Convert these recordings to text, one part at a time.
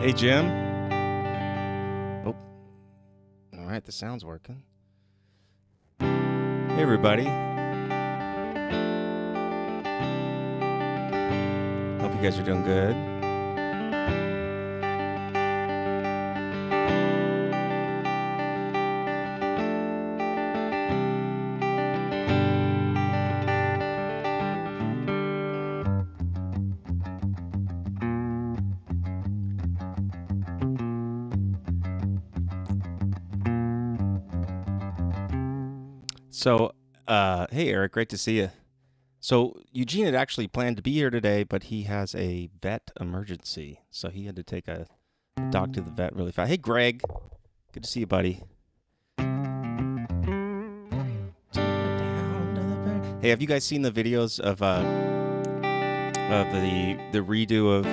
Hey, Jim. Oh, all right, the sound's working. Hey, everybody. Hope you guys are doing good. So, hey, Eric, great to see you. So, Eugene had actually planned to be here today, but he has a vet emergency. So, he had to take a dog to the vet really fast. Hey, Greg. Good to see you, buddy. Hey, have you guys seen the videos of the redo of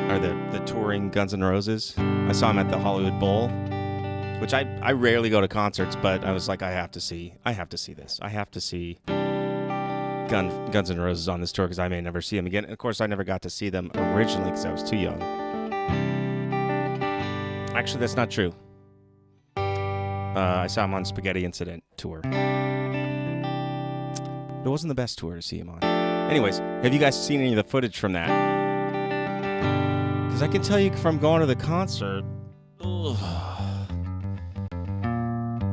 or the touring Guns N' Roses? I saw him at the Hollywood Bowl, which I rarely go to concerts, but I was like, I have to see this. I have to see Guns N' Roses on this tour because I may never see them again. And of course, I never got to see them originally because I was too young. Actually, that's not true. I saw him on Spaghetti Incident tour. It wasn't the best tour to see him on. Anyways, have you guys seen any of the footage from that? Because I can tell you from going to the concert,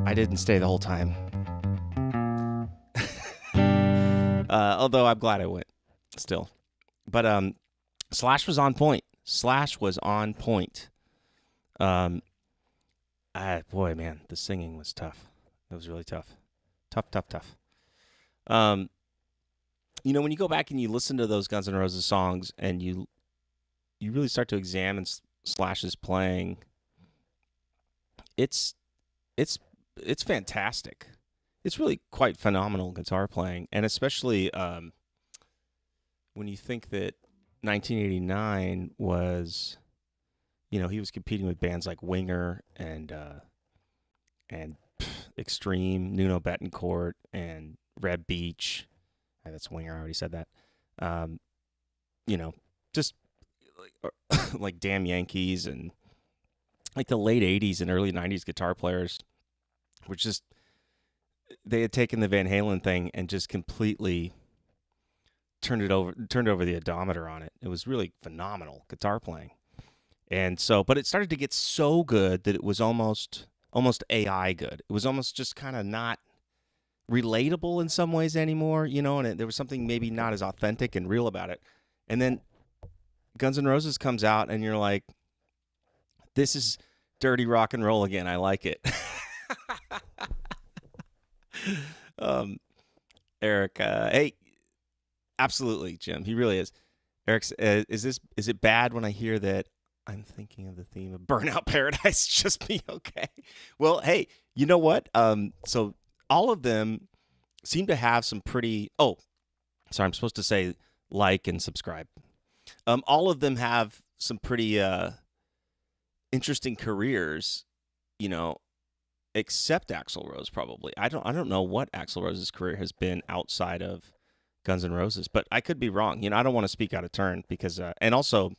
I didn't stay the whole time. Although I'm glad I went still. But Slash was on point. Boy, man, the singing was tough. It was really tough. Tough. When you go back and you listen to those Guns N' Roses songs and you really start to examine Slash's playing, it's fantastic. It's really quite phenomenal guitar playing, and especially when you think that 1989 was, he was competing with bands like Winger and Extreme, Nuno Bettencourt, and Reb Beach. That's Winger. I already said that. Just like Damn Yankees and like the late 80s and early 90s guitar players were just, they had taken the Van Halen thing and just completely turned over the odometer on it. It was really phenomenal guitar playing. And so, but it started to get so good that it was almost AI good. It was almost just kind of not relatable in some ways anymore, and there was something maybe not as authentic and real about it. And then Guns N' Roses comes out and you're like, this is dirty rock and roll again. I like it. Eric, hey, absolutely, Jim. He really is. Eric's, is it bad when I hear that I'm thinking of the theme of Burnout Paradise? Just be okay. Well, hey, you know what? So all of them seem to have some pretty. Oh, sorry, I'm supposed to say like and subscribe. All of them have some pretty interesting careers, except Axl Rose probably. I don't know what Axl Rose's career has been outside of Guns N' Roses, but I could be wrong. I don't want to speak out of turn because, and also,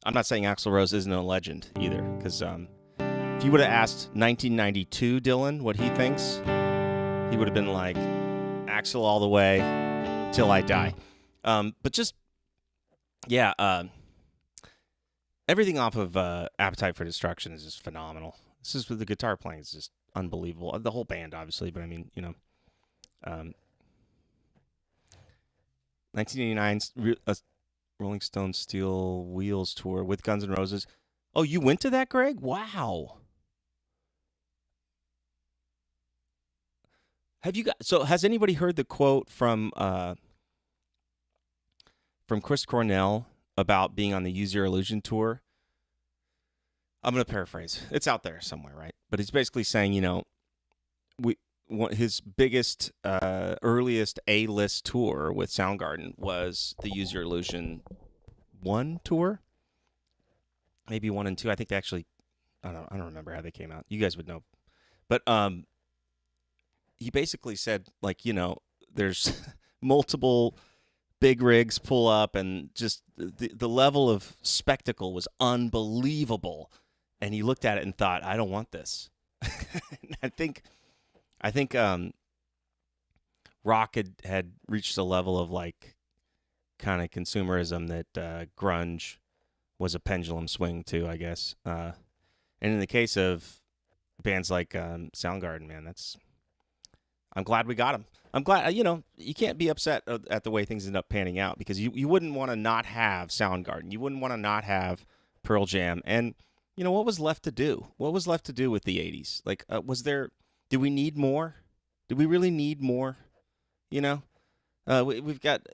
I'm not saying Axl Rose isn't a legend either, because if you would have asked 1992 Dylan what he thinks, he would have been like, Axl all the way till I die. But just, yeah, everything off of Appetite for Destruction is just phenomenal. This is with the guitar playing is just unbelievable. The whole band, obviously, but I mean, 1989's Rolling Stones Steel Wheels tour with Guns N' Roses. Oh, you went to that, Greg? Wow. So has anybody heard the quote from Chris Cornell about being on the Use Your Illusion tour? I'm going to paraphrase. It's out there somewhere, right? But he's basically saying, his biggest, earliest A-list tour with Soundgarden was the Use Your Illusion 1 tour. Maybe 1 and 2. I think they actually, I don't remember how they came out. You guys would know. But he basically said, there's multiple big rigs pull up, and just the level of spectacle was unbelievable. And he looked at it and thought, I don't want this. I think rock had reached a level of like kind of consumerism that grunge was a pendulum swing to, I guess. And in the case of bands like Soundgarden, man, I'm glad we got them. I'm glad, you can't be upset at the way things end up panning out, because you wouldn't want to not have Soundgarden. You wouldn't want to not have Pearl Jam. And, what was left to do? What was left to do with the 80s? Like, did we need more? Did we really need more? We've got,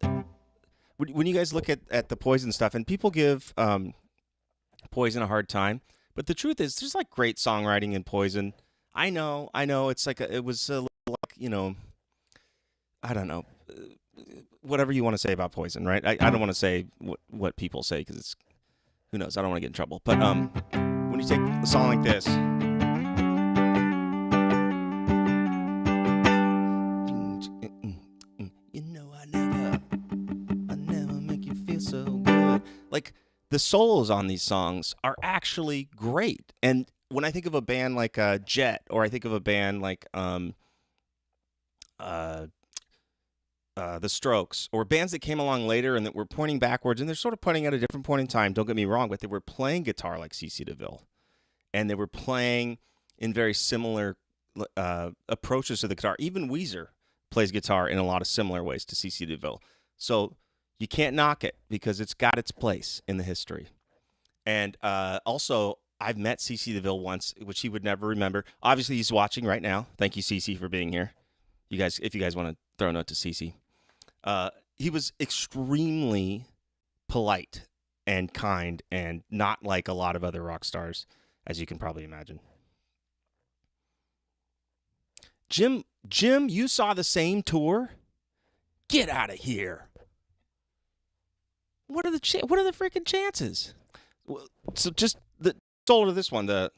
when you guys look at the Poison stuff, and people give Poison a hard time, but the truth is there's like great songwriting in Poison. I know, it's like it was a little, like, I don't know, whatever you want to say about Poison, right? I don't want to say what people say, because it's, who knows, I don't want to get in trouble. But when you take a song like this, I never make you feel so good. Like, the solos on these songs are actually great. And when I think of a band like Jet, or I think of a band like The Strokes, or bands that came along later and that were pointing backwards, and they're sort of pointing at a different point in time, don't get me wrong, but they were playing guitar like CC DeVille, and they were playing in very similar approaches to the guitar. Even Weezer plays guitar in a lot of similar ways to CC DeVille. So you can't knock it, because it's got its place in the history. And also, I've met CC DeVille once, which he would never remember. Obviously, he's watching right now. Thank you, CC, for being here. If you guys want to throw a note to CC. He was extremely polite and kind, and not like a lot of other rock stars, as you can probably imagine. Jim, you saw the same tour? Get out of here. What are the freaking chances? So just the solo to this one, the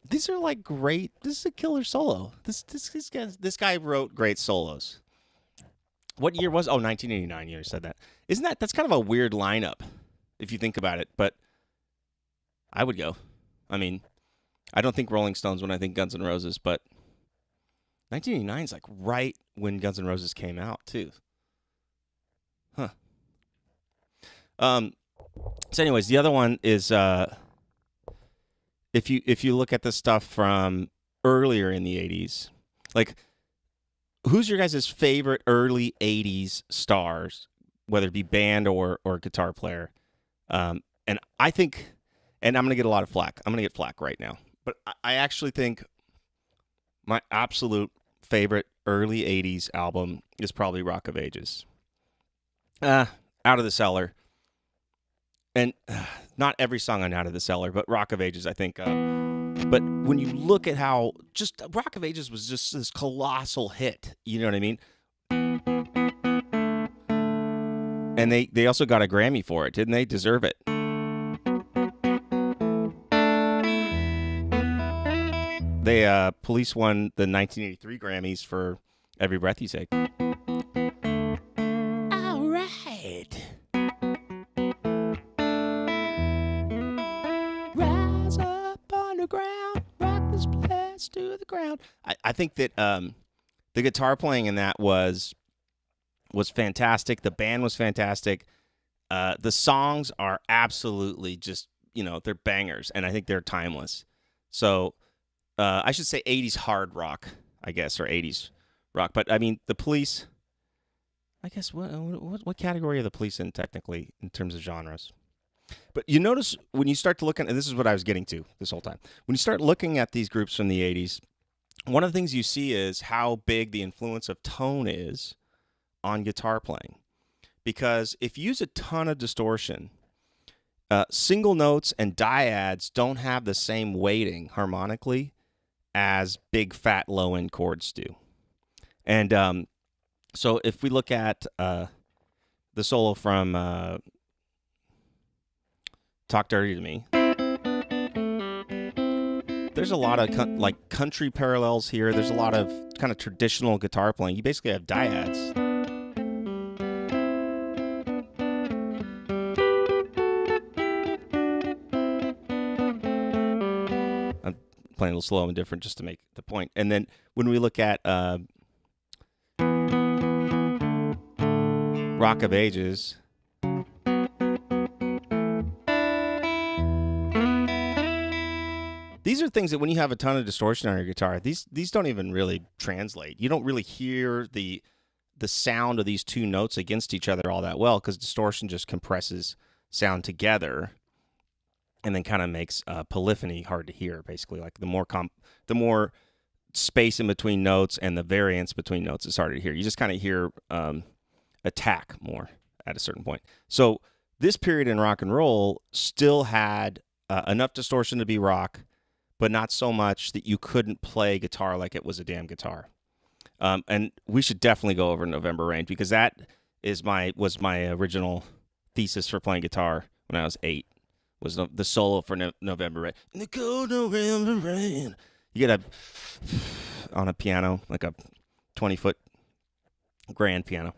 these are like great. This is a killer solo. This guy wrote great solos. What year was? 1989. You said that. That's kind of a weird lineup if you think about it, but I would go. I mean, I don't think Rolling Stones when I think Guns N' Roses, but 1989 is like right when Guns N' Roses came out too. Huh. So anyways, the other one is if you look at the stuff from earlier in the 80s, like, who's your guys' favorite early 80s stars, whether it be band or guitar player? And I think, and I'm going to get a lot of flack. I'm going to get flack right now. But I actually think my absolute favorite early 80s album is probably Rock of Ages. Out of the Cellar. And not every song on Out of the Cellar, but Rock of Ages, I think. But when you look at how just Rock of Ages was just this colossal hit, you know what I mean? And they also got a Grammy for it, didn't they? Deserve it. They Police won the 1983 Grammys for Every Breath You Take. All right. Rise up underground, rock this place to the ground. I think that the guitar playing in that was fantastic. The band was fantastic. The songs are absolutely just, they're bangers, and I think they're timeless. So I should say 80s hard rock, I guess, or 80s rock. But, I mean, the Police, I guess, what category are the Police in, technically, in terms of genres? But you notice when you start to look at, and this is what I was getting to this whole time, when you start looking at these groups from the 80s, one of the things you see is how big the influence of tone is on guitar playing. Because if you use a ton of distortion, single notes and dyads don't have the same weighting harmonically as big, fat, low-end chords do. And so if we look at the solo from Talk Dirty to Me, there's a lot of country parallels here. There's a lot of kind of traditional guitar playing. You basically have dyads. I'm playing a little slow and different just to make the point. And then when we look at Rock of Ages, these are things that when you have a ton of distortion on your guitar, these don't even really translate. You don't really hear the sound of these two notes against each other all that well, because distortion just compresses sound together and then kind of makes polyphony hard to hear, basically. Like the more space in between notes and the variance between notes is harder to hear. You just kind of hear attack more at a certain point. So this period in rock and roll still had enough distortion to be rock, but not so much that you couldn't play guitar like it was a damn guitar. And we should definitely go over November Rain, because that was my original thesis for playing guitar when I was 8. Was the solo for November Rain. In the cold November rain. You get on a piano, like a 20-foot grand piano.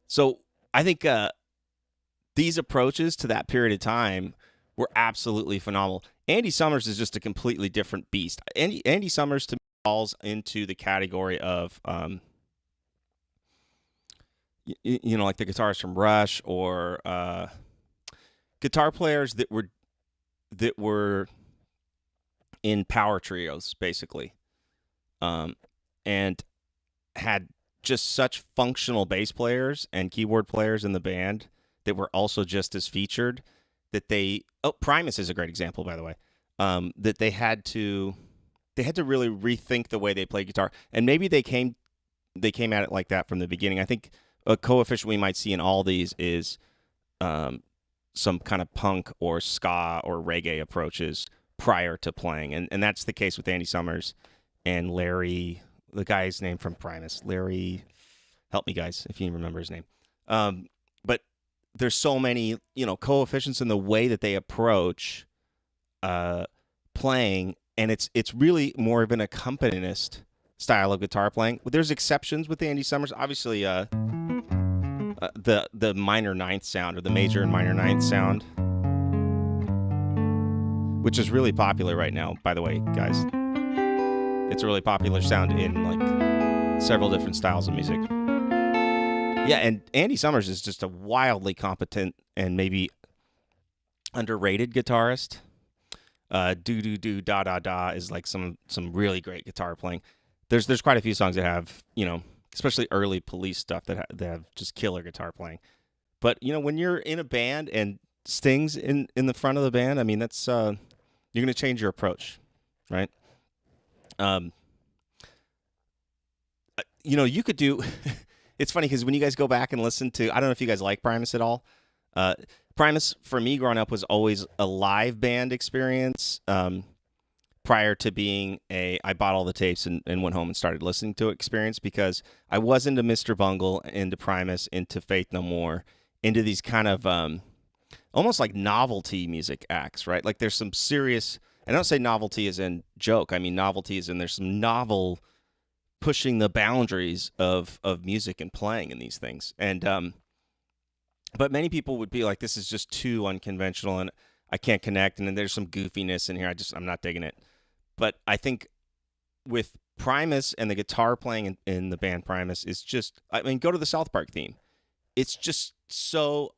So I think these approaches to that period of time were absolutely phenomenal. Andy Summers is just a completely different beast. Andy Summers to me falls into the category of, like the guitarists from Rush, or guitar players that were in power trios, basically, and had just such functional bass players and keyboard players in the band that were also just as featured, that Primus is a great example, by the way, that they had to really rethink the way they played guitar. And maybe they came at it like that from the beginning. I think a coefficient we might see in all these is some kind of punk or ska or reggae approaches prior to playing. And that's the case with Andy Summers and Larry, the guy's name from Primus. Larry, help me guys if you remember his name. But there's so many, coefficients in the way that they approach playing, and it's really more of an accompanist style of guitar playing. There's exceptions with Andy Summers. Obviously, the minor ninth sound, or the major and minor ninth sound, which is really popular right now, by the way, guys. It's a really popular sound in like several different styles of music. Yeah, and Andy Summers is just a wildly competent and maybe underrated guitarist. Do do do da da da is like some really great guitar playing. There's quite a few songs that have, especially early Police stuff that have just killer guitar playing. But when you're in a band and Sting's in the front of the band, I mean, that's you're gonna change your approach, right? You could do. It's funny because when you guys go back and listen to, I don't know if you guys like Primus at all. Primus, for me, growing up, was always a live band experience. Prior to being I bought all the tapes and went home and started listening to it experience, because I was into Mr. Bungle, into Primus, into Faith No More, into these kind of almost like novelty music acts, right? Like there's some serious, I don't say novelty as in joke. I mean novelty as in there's some novel pushing the boundaries of music and playing in these things. And but many people would be like, this is just too unconventional and I can't connect, and then there's some goofiness in here. I'm not digging it. But I think with Primus and the guitar playing in the band Primus is just, I mean, go to the South Park theme. It's just so,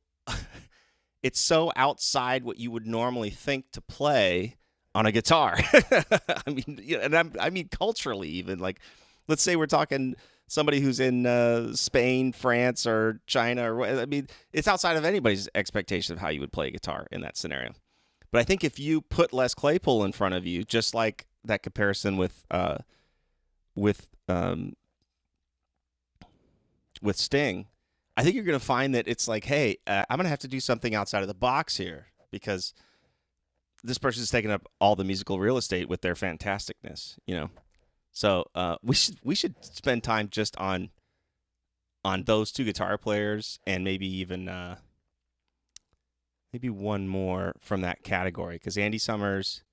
it's so outside what you would normally think to play on a guitar. I mean, and I mean culturally even, like, let's say we're talking somebody who's in Spain, France, or China, or I mean, it's outside of anybody's expectation of how you would play guitar in that scenario. But I think if you put Les Claypool in front of you, just like that comparison with Sting, I think you're going to find that it's like, hey, I'm going to have to do something outside of the box here because this person's taking up all the musical real estate with their fantasticness, you know. So we should spend time just on those two guitar players and maybe even maybe one more from that category because Andy Summers,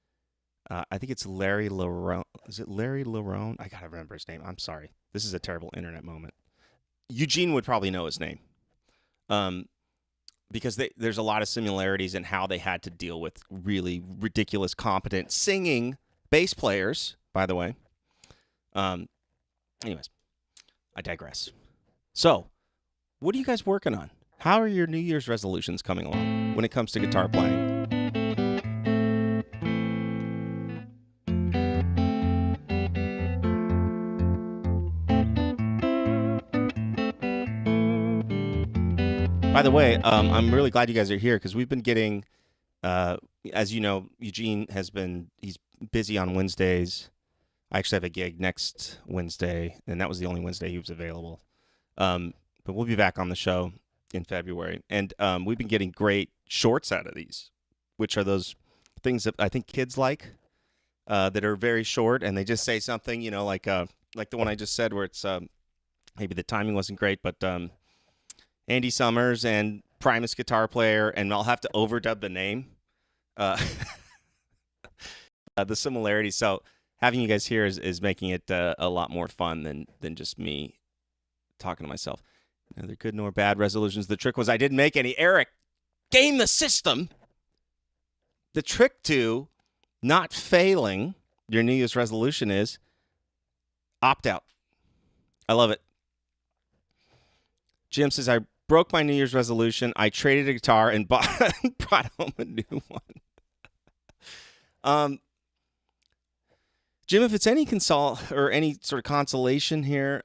I think it's Larry Larone. Is it Larry Larone? I gotta remember his name. I'm sorry. This is a terrible internet moment. Eugene would probably know his name. Um, because there's a lot of similarities in how they had to deal with really ridiculous, competent singing bass players. By the way, um, anyways, I digress. So, what are you guys working on? How are your New Year's resolutions coming along when it comes to guitar playing? By the way, I'm really glad you guys are here because we've been getting, as you know, Eugene he's busy on Wednesdays. I actually have a gig next Wednesday, and that was the only Wednesday he was available. But we'll be back on the show in February, and we've been getting great shorts out of these, which are those things that I think kids like that are very short, and they just say something, like the one I just said, where it's maybe the timing wasn't great, but Andy Summers and Primus guitar player, and I'll have to overdub the name, uh, the similarities. So having you guys here is making it a lot more fun than just me talking to myself. Neither good nor bad resolutions. The trick was I didn't make any. Eric, game the system. The trick to not failing your New Year's resolution is opt out. I love it. Jim says, I broke my New Year's resolution. I traded a guitar and brought home a new one. Jim, if it's any any sort of consolation here,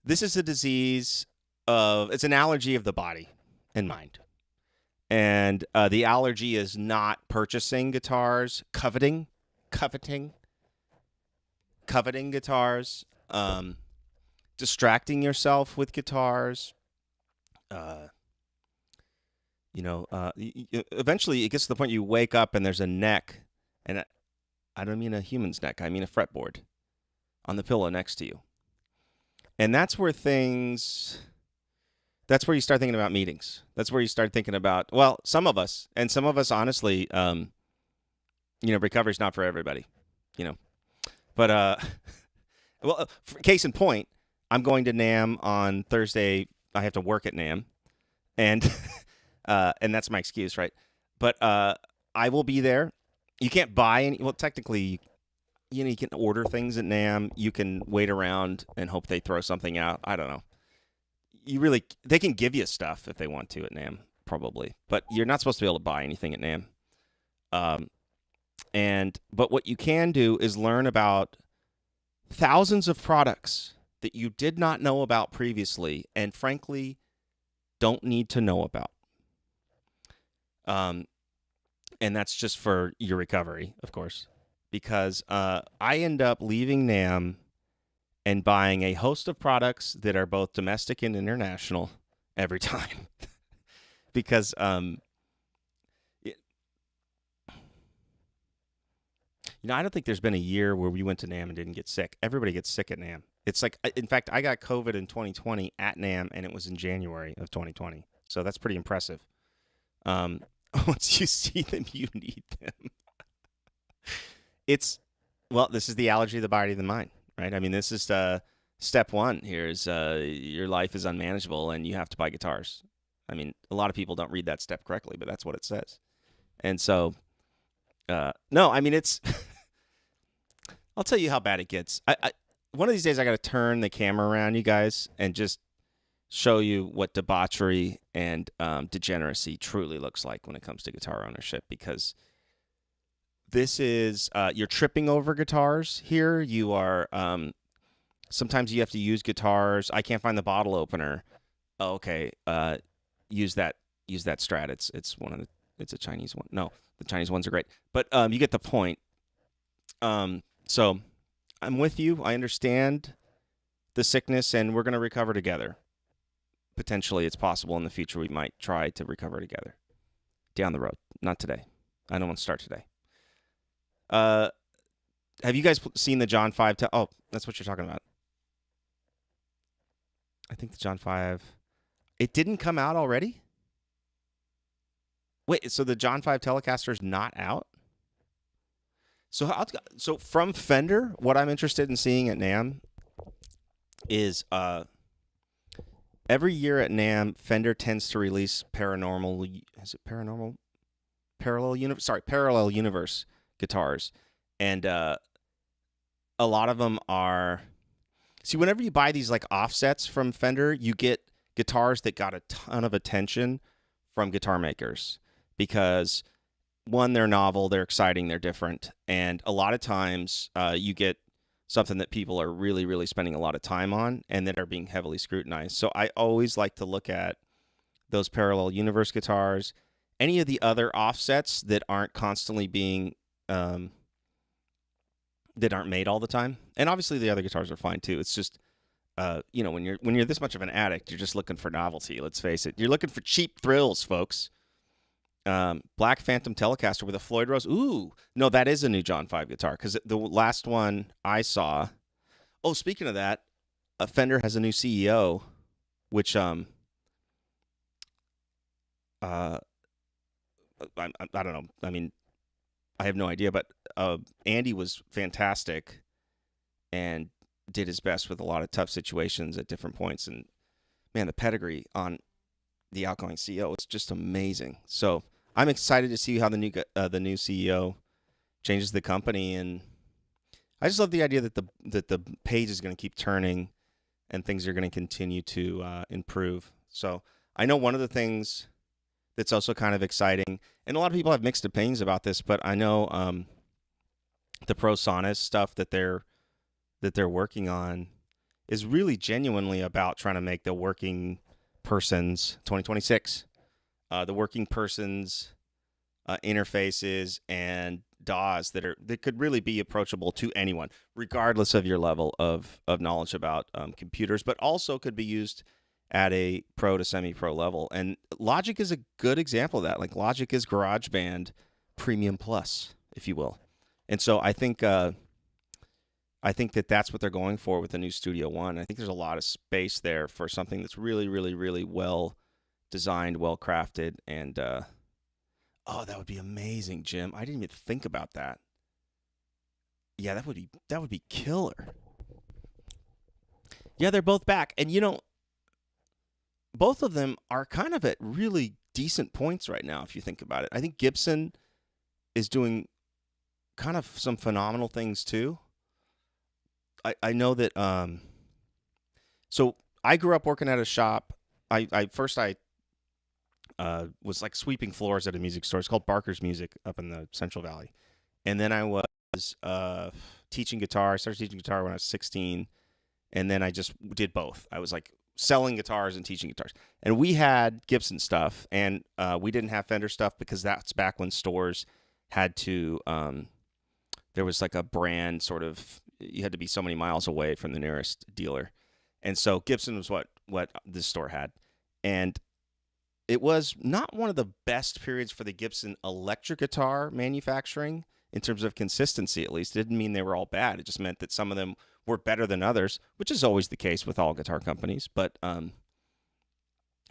this is a disease it's an allergy of the body and mind. And the allergy is not purchasing guitars, coveting guitars, distracting yourself with guitars. Eventually it gets to the point you wake up and there's a neck, and I don't mean a human's neck, I mean a fretboard on the pillow next to you. And that's where you start thinking about meetings. That's where you start thinking about, well, some of us, honestly, recovery's not for everybody, But, well, case in point, I'm going to NAMM on Thursday. I have to work at NAMM, and and that's my excuse, right? But I will be there. You can't buy any. Well, technically, you can order things at NAMM. You can wait around and hope they throw something out. I don't know. They can give you stuff if they want to at NAMM, probably, but you're not supposed to be able to buy anything at NAMM. But what you can do is learn about thousands of products that you did not know about previously, and frankly, don't need to know about. And that's just for your recovery, of course, because I end up leaving NAMM and buying a host of products that are both domestic and international every time. Because I don't think there's been a year where we went to NAMM and didn't get sick. Everybody gets sick at NAMM. It's like, in fact, I got COVID in 2020 at NAMM, and it was in January of 2020. So that's pretty impressive. Once you see them, you need them. This is the allergy of the body and the mind, right? I mean, this is step one here is your life is unmanageable and you have to buy guitars. I mean, a lot of people don't read that step correctly, but that's what it says. And so, no, I mean, it's, I'll tell you how bad it gets. One of these days I got to turn the camera around, you guys, and just show you what debauchery and degeneracy truly looks like when it comes to guitar ownership, because this is you're tripping over guitars here. You are sometimes you have to use guitars. I can't find the bottle opener. Oh, okay, use that Strat. It's a Chinese one. No, the Chinese ones are great, but you get the point. So I'm with you. I understand the sickness and we're going to recover together. Potentially, it's possible in the future we might try to recover together down the road. Not today. I don't want to start today. Have you guys seen the John 5? Oh, that's what you're talking about. I think the John 5. It didn't come out already? Wait, so the John 5 Telecaster is not out? So from Fender, what I'm interested in seeing at NAMM is every year at NAMM, Fender tends to release Parallel Universe guitars. And a lot of them are... See, whenever you buy these like offsets from Fender, you get guitars that got a ton of attention from guitar makers because, one, they're novel, they're exciting, they're different. And a lot of times you get something that people are really, really spending a lot of time on and that are being heavily scrutinized. So I always like to look at those Parallel Universe guitars, any of the other offsets that aren't constantly being... that aren't made all the time. And obviously the other guitars are fine too. It's just, when you're this much of an addict, you're just looking for novelty. Let's face it. You're looking for cheap thrills, folks. Black Phantom Telecaster with a Floyd Rose. Ooh, no, that is a new John 5 guitar because the last one I saw. Oh, speaking of that, Fender has a new CEO, which I don't know. I mean, I have no idea, but Andy was fantastic and did his best with a lot of tough situations at different points. And, man, the pedigree on the outgoing CEO is just amazing. So I'm excited to see how the new CEO changes the company. And I just love the idea that the page is going to keep turning and things are going to continue to improve. So I know one of the things that's also kind of exciting, and a lot of people have mixed opinions about this, but I know the ProSonus stuff that they're working on is really genuinely about trying to make the working person's 2026, the working person's interfaces and DAWs that could really be approachable to anyone, regardless of your level of knowledge about computers, but also could be used at a pro to semi-pro level. And Logic is a good example of that. Like Logic is GarageBand Premium Plus, if you will. And so I think that that's what they're going for with the new Studio One. I think there's a lot of space there for something that's really, really, really well designed, well crafted, and that would be amazing, Jim. I didn't even think about that. Yeah, that would be killer. Yeah, they're both back, and both of them are kind of at really decent points right now, if you think about it. I think Gibson is doing kind of some phenomenal things too. I know that. So I grew up working at a shop. I was like sweeping floors at a music store. It's called Barker's Music up in the Central Valley, and then I was teaching guitar. I started teaching guitar when I was 16, and then I just did both. I was like selling guitars and teaching guitars. And we had Gibson stuff, and we didn't have Fender stuff because that's back when stores had to, there was like a brand sort of, you had to be so many miles away from the nearest dealer. And so Gibson was what this store had. And it was not one of the best periods for the Gibson electric guitar manufacturing in terms of consistency, at least. It didn't mean they were all bad. It just meant that some of them were better than others, which is always the case with all guitar companies. But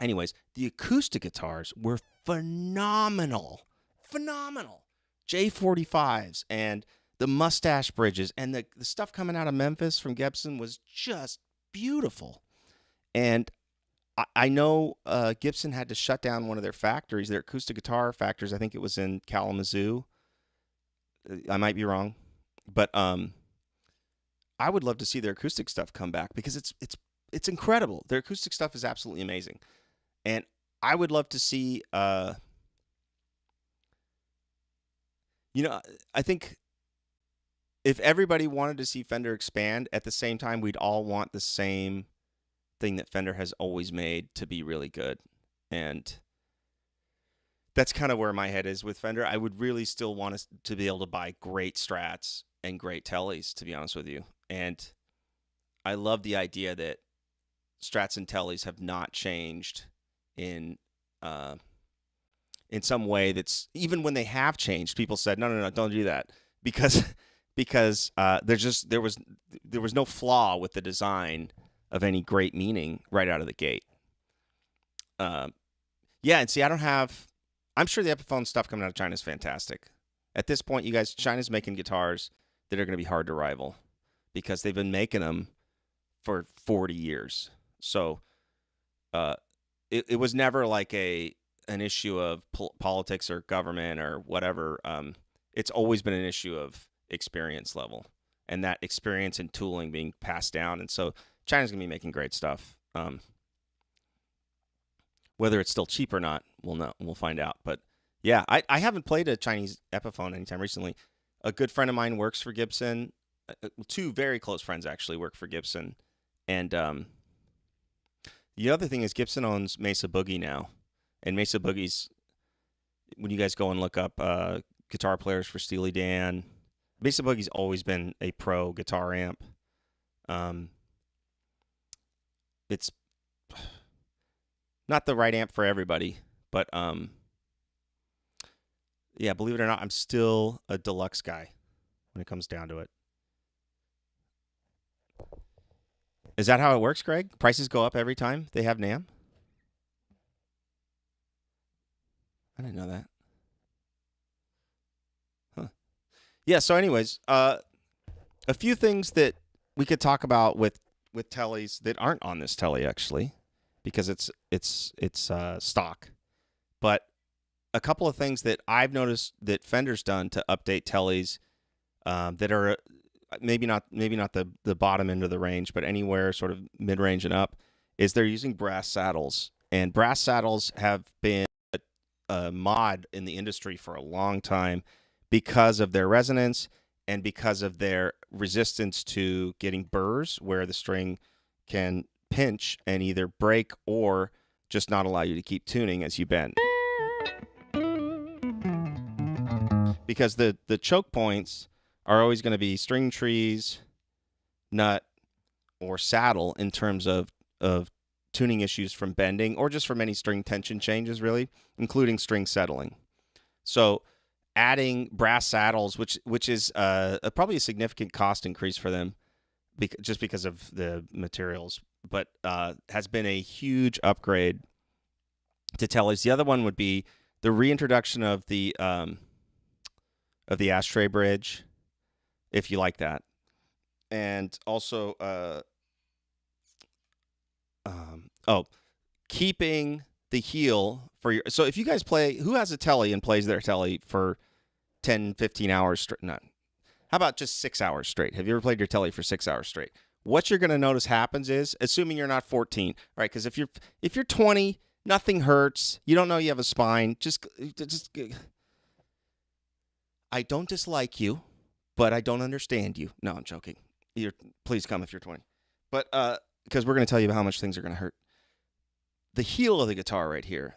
anyways, the acoustic guitars were phenomenal. Phenomenal. J45s and the mustache bridges and the stuff coming out of Memphis from Gibson was just beautiful. And I know Gibson had to shut down one of their factories, their acoustic guitar factories. I think it was in Kalamazoo. I might be wrong. But I would love to see their acoustic stuff come back because it's incredible. Their acoustic stuff is absolutely amazing. And I would love to see, I think if everybody wanted to see Fender expand, at the same time, we'd all want the same thing that Fender has always made to be really good. And that's kind of where my head is with Fender. I would really still want us to be able to buy great Strats and great Tellies, to be honest with you. And I love the idea that Strats and Tellys have not changed in uh, in some way that's even when they have changed, people said no, don't do that because there was no flaw with the design of any great meaning right out of the gate. Yeah, and see, I'm sure the Epiphone stuff coming out of China is fantastic. At this point, you guys, China's making guitars that are going to be hard to rival because they've been making them for 40 years. So it was never like an issue of politics or government or whatever. It's always been an issue of experience level and that experience and tooling being passed down. And so China's going to be making great stuff. Whether it's still cheap or not, we'll know. We'll find out. But yeah, I haven't played a Chinese Epiphone anytime recently. A good friend of mine works for Gibson. Two very close friends actually work for Gibson. And the other thing is Gibson owns Mesa Boogie now. And Mesa Boogie's, when you guys go and look up guitar players for Steely Dan, Mesa Boogie's always been a pro guitar amp. It's not the right amp for everybody, but yeah, believe it or not, I'm still a deluxe guy when it comes down to it. Is that how it works, Greg? Prices go up every time they have NAMM? I didn't know that. Huh. Yeah, so anyways, a few things that we could talk about with tellies that aren't on this telly actually, because it's stock. But a couple of things that I've noticed that Fender's done to update tellies that are maybe not the bottom end of the range, but anywhere sort of mid-range and up, is they're using brass saddles. And brass saddles have been a mod in the industry for a long time because of their resonance and because of their resistance to getting burrs where the string can pinch and either break or just not allow you to keep tuning as you bend. Because the choke points are always going to be string trees, nut, or saddle in terms of tuning issues from bending or just from any string tension changes, really, including string settling. So adding brass saddles, which is probably a significant cost increase for them just because of the materials, but has been a huge upgrade to tellies. The other one would be the reintroduction of the ashtray bridge, if you like that, and also keeping the heel for your. So if you guys play, who has a telly and plays their telly for 10, 15 hours straight? Not. How about just 6 hours straight? Have you ever played your telly for 6 hours straight? What you're going to notice happens is, assuming you're not 14, right? Because if you're 20, nothing hurts. You don't know you have a spine. Just. I don't dislike you, but I don't understand you. No, I'm joking. Please come if you're 20. But because we're going to tell you how much things are going to hurt. The heel of the guitar right here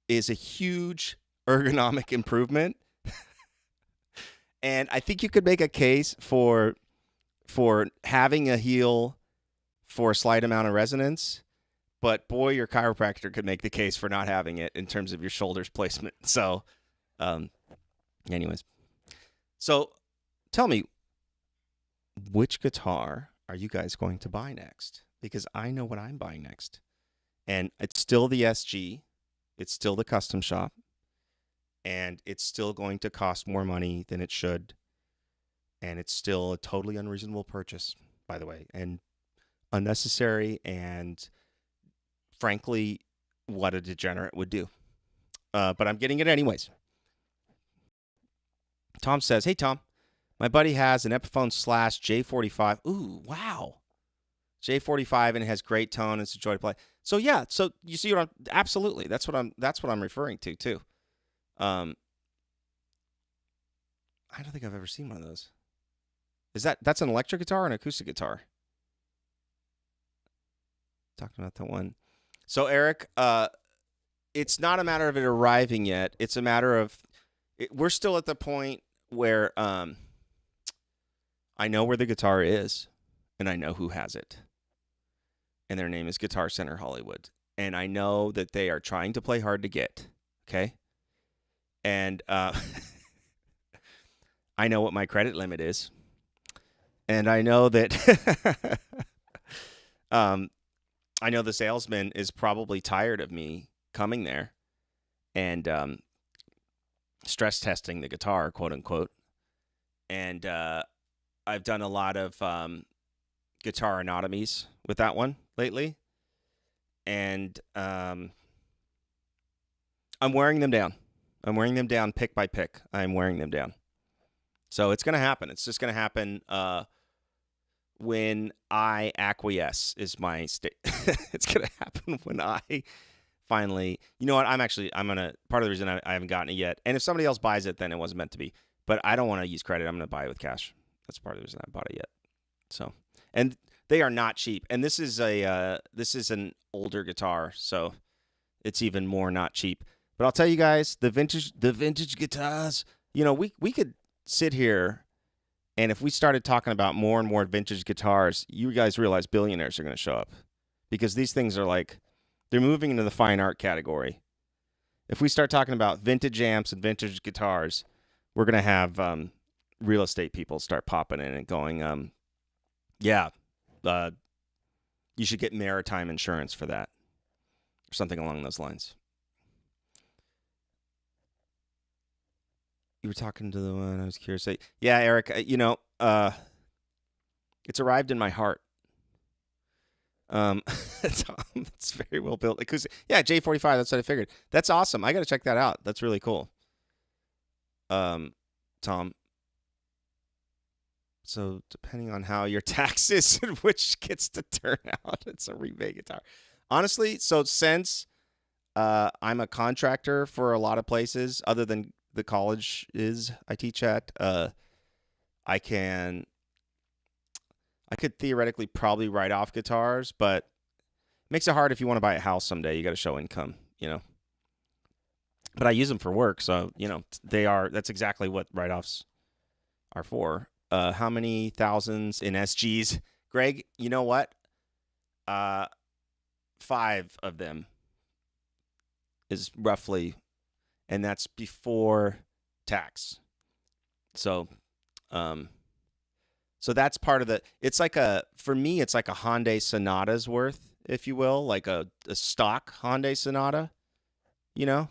is a huge ergonomic improvement. And I think you could make a case for having a heel for a slight amount of resonance, but boy, your chiropractor could make the case for not having it in terms of your shoulders placement. So, anyways, so tell me, which guitar are you guys going to buy next? Because I know what I'm buying next. And it's still the SG. It's still the custom shop. And it's still going to cost more money than it should. And it's still a totally unreasonable purchase, by the way. And unnecessary and, frankly, what a degenerate would do. But I'm getting it anyways. Tom says, hey, Tom, my buddy has an Epiphone Slash J45. Ooh, wow. J45, and it has great tone. It's a joy to play. So yeah, so you see what I'm absolutely. That's what I'm referring to too. I don't think I've ever seen one of those. That's an electric guitar or an acoustic guitar? Talking about that one. So Eric, it's not a matter of it arriving yet. It's a matter of we're still at the point where I know where the guitar is. and I know who has it. And their name is Guitar Center Hollywood. And I know that they are trying to play hard to get, okay? And I know what my credit limit is. And I know that I know the salesman is probably tired of me coming there and stress testing the guitar, quote unquote. And I've done a lot of guitar anatomies with that one lately. And I'm wearing them down. I'm wearing them down pick by pick. I'm wearing them down. So it's going to happen. It's just going to happen when I acquiesce is my state. It's going to happen when I finally, you know what, I'm going to, part of the reason I haven't gotten it yet, and if somebody else buys it, then it wasn't meant to be, but I don't want to use credit. I'm going to buy it with cash. That's part of the reason I bought it yet. So, and they are not cheap. And this is an older guitar, so it's even more not cheap. But I'll tell you guys, the vintage guitars, you know, we could sit here, and if we started talking about more and more vintage guitars, you guys realize billionaires are going to show up, because these things are like, they're moving into the fine art category. If we start talking about vintage amps and vintage guitars, we're going to have real estate people start popping in and going, you should get maritime insurance for that, or something along those lines. You were talking to the one, I was curious. Yeah, Eric, it's arrived in my heart. It's very well built. Yeah, J45, that's what I figured. That's awesome. I got to check that out. That's really cool. Tom. So depending on how your tax is and which gets to turn out, it's a remade guitar. Honestly, so since I'm a contractor for a lot of places other than the college I teach at, I could theoretically probably write off guitars, but it makes it hard if you want to buy a house someday. You got to show income, you know. But I use them for work, so, you know, that's exactly what write-offs are for. How many thousands in SGs? Greg, you know what? 5 of them is roughly, and that's before tax. So, so that's part of it's like for me, it's like a Hyundai Sonata's worth, if you will, like a stock Hyundai Sonata, you know,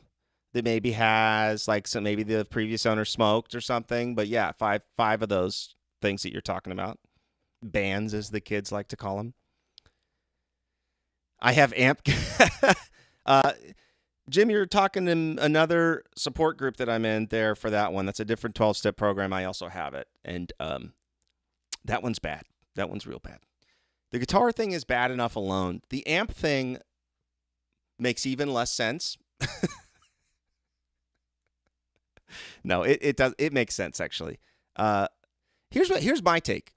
that maybe has maybe the previous owner smoked or something. But yeah, five of those things that you're talking about, bands as the kids like to call them. I have amp. Jim, you're talking to another support group that I'm in there for that one. That's a different 12-step program. I also have it. And that one's bad. That one's real bad. The guitar thing is bad enough alone. The amp thing makes even less sense. No, it does. It makes sense, actually. Here's my take.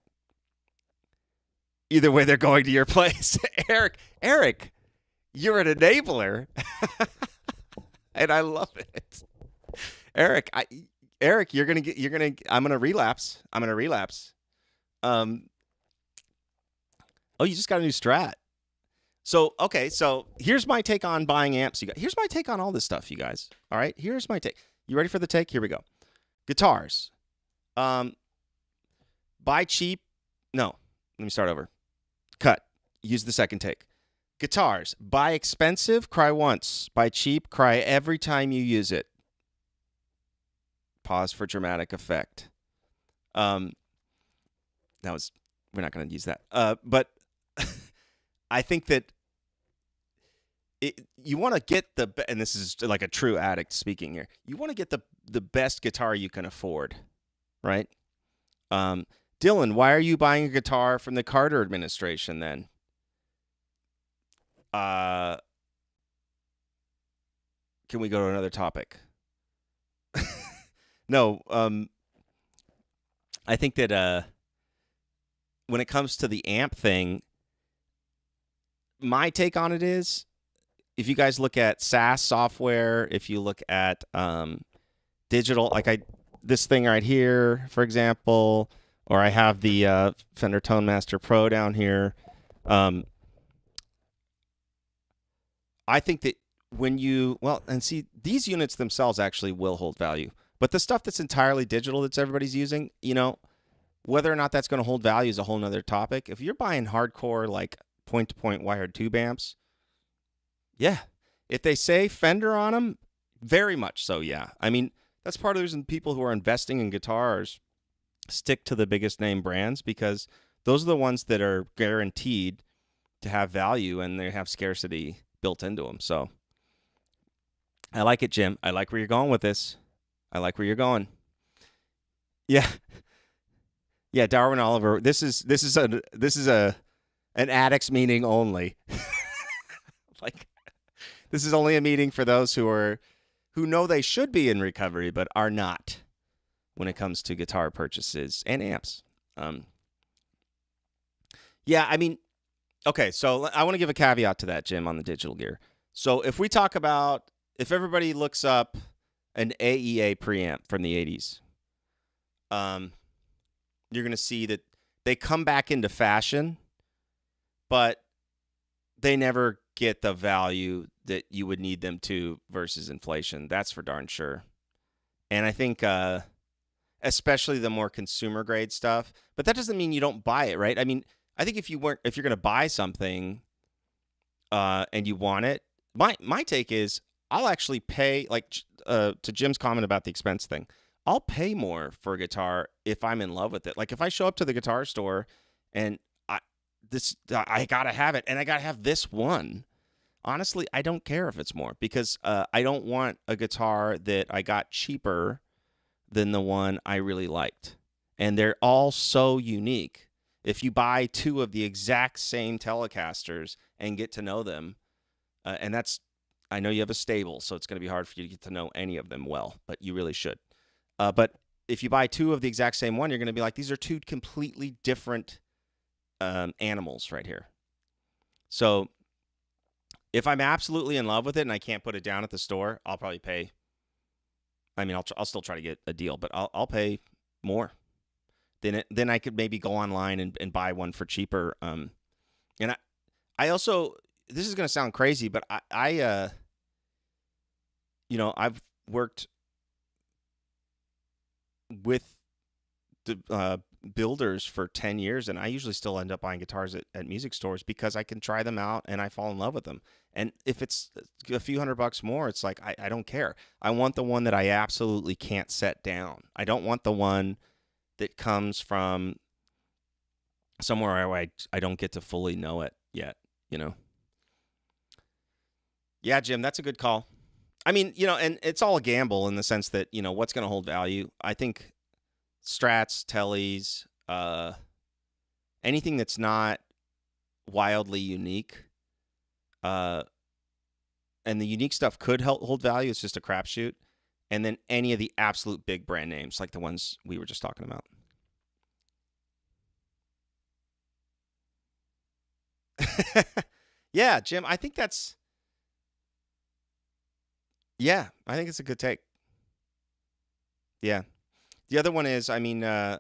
Either way, they're going to your place. Eric, you're an enabler. And I love it. Eric, I'm gonna relapse. Oh, you just got a new Strat. So here's my take on buying amps. Here's my take on all this stuff, you guys. All right, here's my take. You ready for the take? Here we go. Guitars. Buy cheap. No, let me start over. Cut. Use the second take. Guitars. Buy expensive, cry once. Buy cheap, cry every time you use it. Pause for dramatic effect. We're not going to use that. But I think that you want to get and this is like a true addict speaking here. You want to get the best guitar you can afford, right? Dylan, why are you buying a guitar from the Carter administration then? Can we go to another topic? No, I think that when it comes to the amp thing, my take on it is, if you guys look at SaaS software, if you look at digital, this thing right here, for example, or I have the Fender Tone Master Pro down here. Um, I think that when you and see these units themselves actually will hold value, but the stuff that's entirely digital that's everybody's using, whether or not that's going to hold value is a whole nother topic. If you're buying hardcore like point-to-point wired tube amps, yeah, if they say Fender on them, very much so. Yeah, I mean that's part of the reason people who are investing in guitars stick to the biggest name brands, because those are the ones that are guaranteed to have value and they have scarcity built into them. So I like it, Jim. I like where you're going with this. I like where you're going. Yeah. Yeah, Darwin Oliver. This is an addicts meeting only. Like, this is only a meeting for those who know they should be in recovery but are not when it comes to guitar purchases and amps. Yeah, I mean, okay, so I want to give a caveat to that, Jim, on the digital gear. So if everybody looks up an AEA preamp from the 80s, you're going to see that they come back into fashion, but they never get the value that you would need them to versus inflation. That's for darn sure. And I think especially the more consumer grade stuff, but that doesn't mean you don't buy it, right? I mean, I think if you're going to buy something and you want it, my take is I'll actually pay, like to Jim's comment about the expense thing, I'll pay more for a guitar if I'm in love with it. Like if I show up to the guitar store and I gotta have it and I gotta have this one. Honestly, I don't care if it's more, because I don't want a guitar that I got cheaper than the one I really liked. And they're all so unique. If you buy two of the exact same Telecasters and get to know them, and I know you have a stable, so it's going to be hard for you to get to know any of them well, but you really should. But if you buy two of the exact same one, you're going to be like, these are two completely different animals right here. So if I'm absolutely in love with it and I can't put it down at the store, I'll probably pay. I mean, I'll still try to get a deal, but I'll pay more. Then I could maybe go online and buy one for cheaper. And I also, this is going to sound crazy, but I've worked with the builders for 10 years, and I usually still end up buying guitars at music stores because I can try them out and I fall in love with them. And if it's a few $100 more, it's like, I don't care. I want the one that I absolutely can't set down. I don't want the one that comes from somewhere where I don't get to fully know it yet, Yeah, Jim, that's a good call. I mean, and it's all a gamble in the sense that, what's going to hold value. I think Strats, Tellys, anything that's not wildly unique, and the unique stuff could hold value. It's just a crapshoot. And then any of the absolute big brand names, like the ones we were just talking about. Yeah, Jim, I think it's a good take. Yeah. The other one is, I mean, I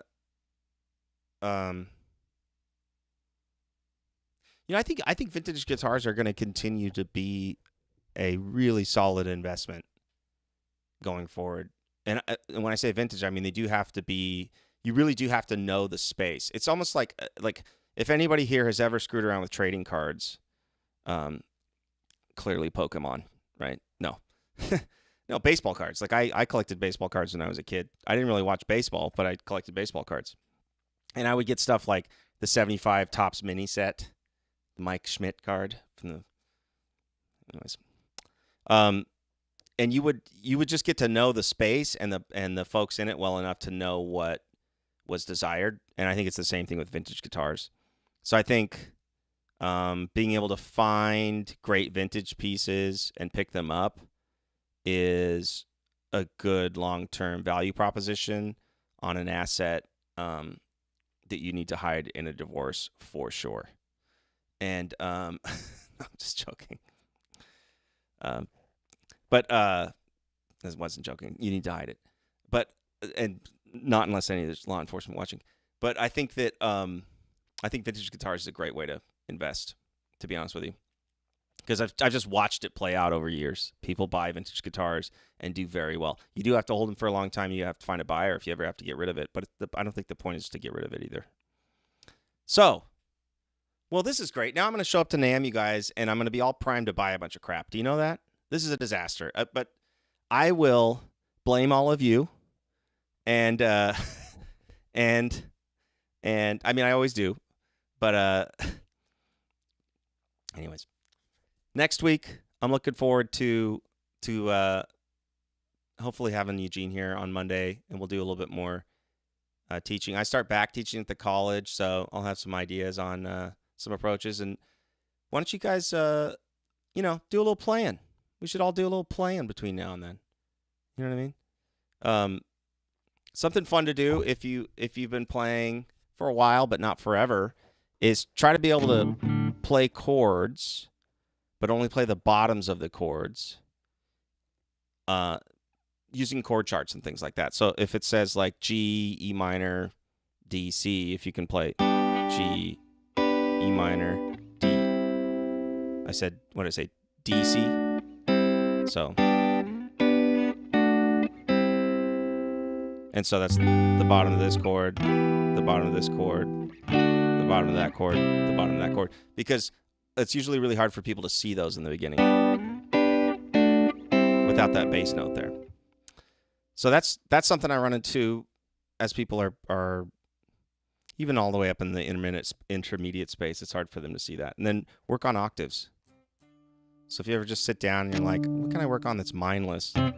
think vintage guitars are going to continue to be a really solid investment going forward. And when I say vintage, I mean you really do have to know the space. It's almost like if anybody here has ever screwed around with trading cards, clearly Pokemon, right? No. No, baseball cards. Like I collected baseball cards when I was a kid. I didn't really watch baseball, but I collected baseball cards. And I would get stuff like the 75 Topps mini set, the Mike Schmidt card from the anyways. And you would just get to know the space and the folks in it well enough to know what was desired. And I think it's the same thing with vintage guitars. So I think being able to find great vintage pieces and pick them up is a good long-term value proposition on an asset that you need to hide in a divorce for sure. And I'm just joking. But I wasn't joking. You need to hide it. But and not unless any of there's law enforcement watching. But I think that vintage guitars is a great way to invest, to be honest with you. Because I've just watched it play out over years. People buy vintage guitars and do very well. You do have to hold them for a long time. You have to find a buyer if you ever have to get rid of it. But I don't think the point is to get rid of it either. So, well, this is great. Now I'm going to show up to NAMM, you guys, and I'm going to be all primed to buy a bunch of crap. Do you know that? This is a disaster. But I will blame all of you. And and I mean, I always do. But anyways. Next week, I'm looking forward to hopefully having Eugene here on Monday, and we'll do a little bit more teaching. I start back teaching at the college, so I'll have some ideas on some approaches. And why don't you guys, do a little playing? We should all do a little playing between now and then. You know what I mean? Something fun to do if you've been playing for a while but not forever is try to be able to play chords, but only play the bottoms of the chords using chord charts and things like that. So if it says like G, E minor, D, C, if you can play G, E minor, D. I said, what did I say? D, C. So. And so that's the bottom of this chord, the bottom of this chord, the bottom of that chord, the bottom of that chord. Because it's usually really hard for people to see those in the beginning without that bass note there. So that's something I run into as people are even all the way up in the intermediate space. It's hard for them to see that. And then work on octaves. So if you ever just sit down and you're like, what can I work on that's mindless? If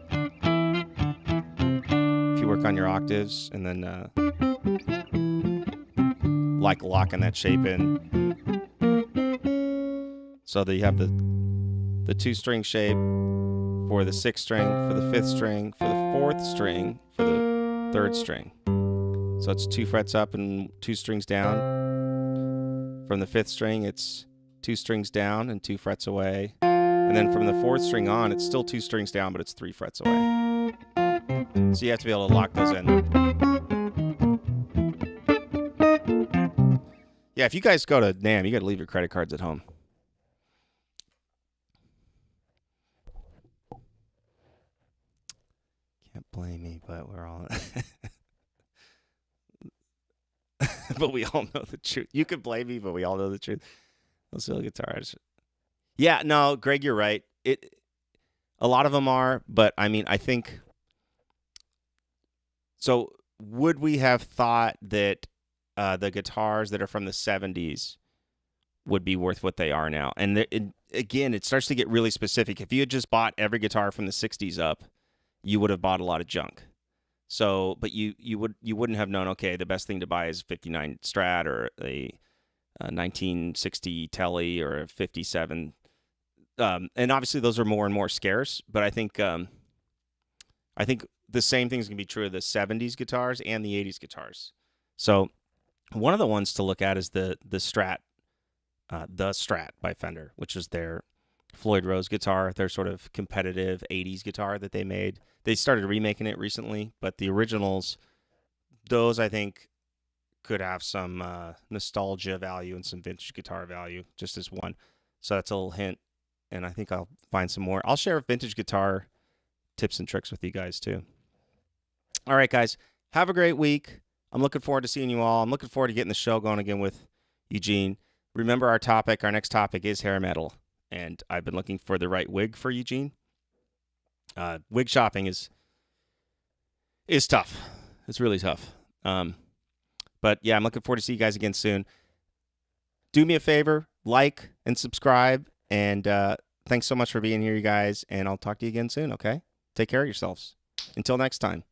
you work on your octaves and then like locking that shape in. So that you have the 2-string shape for the 6th string, for the 5th string, for the 4th string, for the 3rd string. So it's 2 frets up and 2 strings down. From the 5th string, it's 2 strings down and 2 frets away. And then from the 4th string on, it's still 2 strings down, but it's 3 frets away. So you have to be able to lock those in. Yeah, if you guys go to NAMM, you got to leave your credit cards at home. Can't blame me, but we're all... but we all know the truth. You could blame me, but we all know the truth. Let's feel guitars. Yeah, no, Greg, you're right. A lot of them are, but I mean, I think... So would we have thought that the guitars that are from the 70s would be worth what they are now? And again, it starts to get really specific. If you had just bought every guitar from the 60s up, you would have bought a lot of junk. So, but you wouldn't have known, okay, the best thing to buy is 59 Strat or a 1960 Tele or a 57. And obviously those are more and more scarce, but I think the same thing is going to be true of the 70s guitars and the 80s guitars. So one of the ones to look at is the Strat by Fender, which is their Floyd Rose guitar, their sort of competitive 80s guitar that they made. They started remaking it recently, but the originals, those I think could have some nostalgia value and some vintage guitar value, just as one. So that's a little hint, and I think I'll find some more. I'll share vintage guitar tips and tricks with you guys too. All right, guys, have a great week. I'm looking forward to seeing you all. I'm looking forward to getting the show going again with Eugene. Remember our next topic is hair metal, and I've been looking for the right wig for Eugene. Wig shopping is tough. It's really tough. But yeah, I'm looking forward to see you guys again soon. Do me a favor, like and subscribe, and thanks so much for being here, you guys, and I'll talk to you again soon, okay? Take care of yourselves. Until next time.